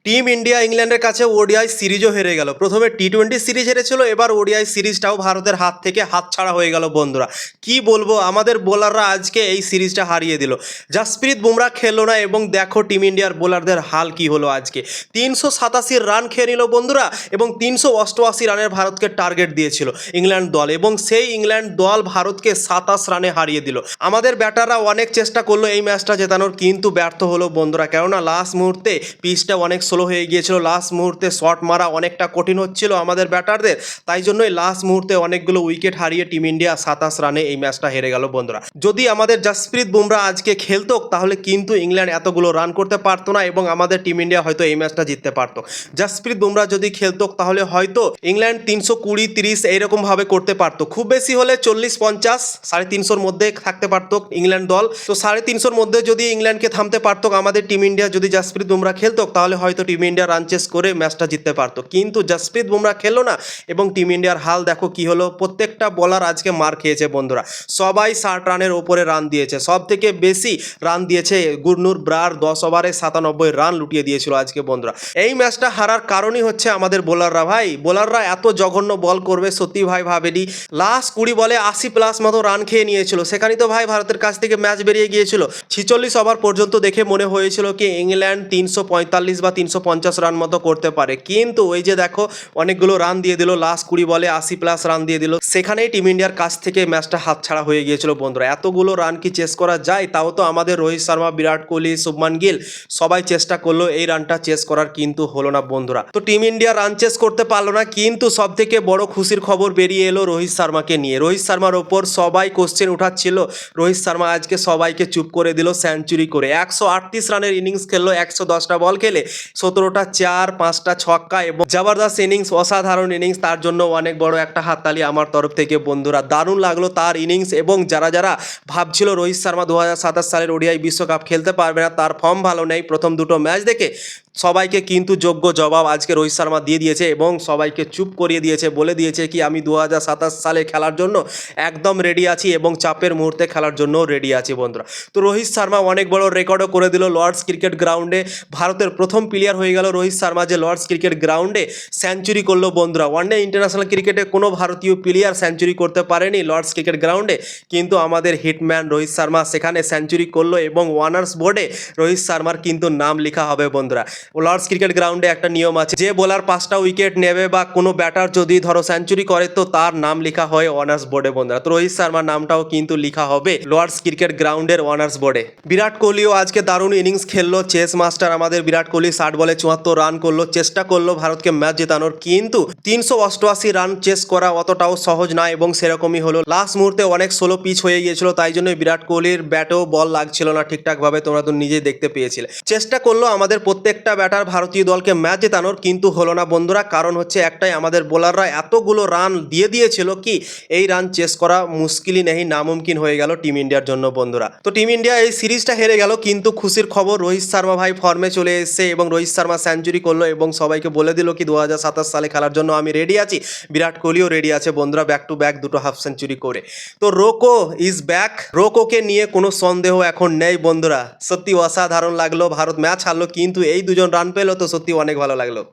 Team India ইংল্যান্ডের কাছে ODI সিরিজও হেরে গেল। প্রথমে টি-20 সিরিজ হেরেছিল, এবার ওডিআই সিরিজটাও ভারতের হাত থেকে হাতছাড়া হয়ে গেল বন্ধুরা। কি বলবো, আমাদের বোলাররা আজকে এই সিরিজটা হারিয়ে দিল। জাসপ্রীত বুমরা খেললো না এবং দেখো টিম ইন্ডিয়ার বোলারদের হাল কি হলো আজকে। 387 রান খেয়ে নিল বন্ধুরা এবং 388 রানের ভারতকে টার্গেট দিয়েছিল ইংল্যান্ড দল, এবং সেই ইংল্যান্ড দল ভারতকে 27 রানে হারিয়ে দিল। আমাদের ব্যাটাররা অনেক চেষ্টা করলো এই ম্যাচটা জেতানোর, কিন্তু ব্যর্থ হলো বন্ধুরা। কেননা লাস্ট মুহূর্তে পিচটা অনেক স্লো হয়ে গিয়েছিল, লাস্ট মুহূর্তে শট মারা অনেকটা কঠিন হচ্ছিল আমাদের ব্যাটারদের, তাই জন্যই লাস্ট মুহূর্তে অনেকগুলো উইকেট হারিয়ে টিম ইন্ডিয়া 27 রানে এই ম্যাচটা হেরে গেল বন্ধুরা। যদি আমাদের জাসপ্রীত বুমরা আজকে খেলতো তাহলে কিন্তু ইংল্যান্ড এতগুলো রান করতে পারতো না এবং আমাদের টিম ইন্ডিয়া হয়তো এই ম্যাচটা জিততে পারতো। জাসপ্রীত বুমরা যদি খেলতো তাহলে হয়তো ইংল্যান্ড 320-30 এইরকম ভাবে করতে পারতো, খুব বেশি হলে 40-50, 350-র মধ্যে থাকতে পারতো ইংল্যান্ড দল। তো 350-র মধ্যে যদি ইংল্যান্ডকে থামতে পারতো আমাদের টিম ইন্ডিয়া, যদি জাসপ্রীত বুমরা খেলতো তাহলে হয়তো টিম ইন্ডিয়া রান চেস করে ম্যাচটা জিততে পারতো। কিন্তু জাসপ্রীত বুমরা খেললো না এবং টিম ইন্ডিয়ার হাল দেখো কি হলো। প্রত্যেকটা বলার আজকে মার খেয়েছে বন্ধুরা, সবাই 60 রানের ওপরে রান দিয়েছে। সব থেকে বেশি রান দিয়েছে গুরনুর ব্রার, 10 ওভারে 97 রান লুটিয়ে দিয়েছিল আজকে বন্ধুরা। এই ম্যাচটা হারার কারণই হচ্ছে আমাদের বোলাররা। ভাই বোলাররা এত জঘন্য বল করবে সত্যি ভাই ভাবেনি। লাস্ট 20 বলে 80+ মতো রান খেয়ে নিয়েছিল, সেখানেই তো ভাই ভারতের কাছ থেকে ম্যাচ বেরিয়ে গিয়েছিল। 46 ওভার পর্যন্ত দেখে মনে হয়েছিল কি ইংল্যান্ড 345 বা 350 রান মতো করতে পারে, কিন্তু ওই যে দেখো অনেকগুলো রান দিয়ে দিল, লাস্ট 20 বলে 80+ রান দিয়ে দিল, সেখানেই টিম ইন্ডিয়ার কাছ থেকে ম্যাচটা হাতছাড়া হয়ে গিয়েছিল বন্ধুরা। এতগুলো রান কি চেস করা যায়? তাও তো আমাদের রোহিত শর্মা, বিরাট কোহলি, শুভমান গিল সবাই চেষ্টা করলো এই রানটা চেস করার, কিন্তু হলো না বন্ধুরা। তো টিম ইন্ডিয়া রান চেস করতে পারলো না, কিন্তু সব থেকে বড় খুশির খবর বেরিয়ে এলো রোহিত শর্মাকে নিয়ে। রোহিত শর্মার ওপর সবাই কোশ্চেন উঠাচ্ছিল, রোহিত শর্মা আজকে সবাইকে চুপ করে দিল সেঞ্চুরি করে। 138 রানের ইনিংস খেললো, 110টা বল খেলে 17টা চার, 5টা ছক্কা এবং জবরদস্ত ইনিংস, অসাধারণ ইনিংস। তার জন্য অনেক বড় একটা হাততালি আমার তরফ থেকে বন্ধুরা। দারুণ লাগলো তার ইনিংস। এবং যারা যারা ভাবছিল রোহিত শর্মা 2027 সালের ওডিআই বিশ্বকাপ খেলতে পারবে না, তার ফর্ম ভালো নেই, প্রথম দুটো ম্যাচ দেখে সবাইকে কিন্তু যোগ্য জবাব আজকে রোহিত শর্মা দিয়ে দিয়েছে এবং সবাইকে চুপ করিয়ে দিয়েছে, বলে দিয়েছে কি আমি 2027 সালে খেলার জন্য একদম রেডি আছি এবং চাপের মুহূর্তে খেলার জন্য রেডি আছি বন্ধুরা। তো রোহিত শর্মা অনেক বড় রেকর্ডও করে দিল লর্ডস ক্রিকেট গ্রাউন্ডে। ভারতের প্রথম প্লেয়ার হয়ে গেল রোহিত শর্মা যে লর্ডস ক্রিকেট গ্রাউন্ডে সেঞ্চুরি করলো বন্ধুরা। ওয়ানডে ইন্টারন্যাশনাল ক্রিকেটে কোনো ভারতীয় প্লেয়ার সেঞ্চুরি করতে পারেনি লর্ডস ক্রিকেট গ্রাউন্ডে, কিন্তু আমাদের হিটম্যান রোহিত শর্মা সেখানে সেঞ্চুরি করলো এবং ওয়ানার্স বোর্ডে রোহিত শর্মার কিন্তু নাম লেখা হবে বন্ধুরা। লর্ডস ক্রিকেট গ্রাউন্ডে একটা নিয়ম আছে, যে বোলার 5টা উইকেট নেবে বা কোনো ব্যাটার যদি ধরো সেঞ্চুরি করে তো তার নাম লেখা হয় অনার্স বোর্ডে বন্ধুরা। তো রোহিত শর্মার নামটাও কিন্তু লেখা হবে লর্ডস ক্রিকেট গ্রাউন্ডের অনার্স বোর্ডে। বিরাট কোহলিও আজকে দারুণ ইনিংস খেললো, চেস মাস্টার আমাদের বিরাট কোহলি 60 বলে 74 রান করলো, চেষ্টা করলো ভারতকে ম্যাচ জেতানোর, কিন্তু 388 রান চেস করা অতটাও সহজ না এবং সেরকমই হলো। লাস্ট মুহূর্তে অনেক স্লো পিচ হয়ে গিয়েছিল, তাই জন্য বিরাট কোহলির ব্যাটেও বল লাগছিল না ঠিকঠাক ভাবে, তোমরা তো নিজেই দেখতে পেয়েছিলে। চেষ্টা করলো আমাদের প্রত্যেকটা ব্যাটার ভারতীয় দলকে ম্যাচ জেতানোর, কিন্তু হলো না বন্ধুরা। কারণ হচ্ছে একটাই, আমাদের বোলাররা এতগুলো রান দিয়ে দিয়েছিল কি এই রান চেস করা মুশকিলই নেই, নামুমকিন হয়ে গেল টিম ইন্ডিয়ার জন্য বন্ধুরা। তো টিম ইন্ডিয়া এই সিরিজটা হেরে গেল, কিন্তু খুশির খবর রোহিত শর্মা ভাই ফর্মে চলে এসেছে এবং রোহিত শর্মা সেঞ্চুরি করলো এবং সবাইকে বলে দিল কি 2027 সালে খেলার জন্য আমি রেডি আছি। বিরাট কোহলিও রেডি আছে বন্ধুরা, ব্যাক টু ব্যাক দুটো হাফ সেঞ্চুরি করে। তো রোকো ইজ ব্যাক, রোকোকে নিয়ে কোনো সন্দেহ এখন নেই বন্ধুরা। সত্যি অসাধারণ লাগলো, ভারত ম্যাচ হারলো কিন্তু এই দুজন রান পেলো তো সত্যি অনেক ভালো লাগলো।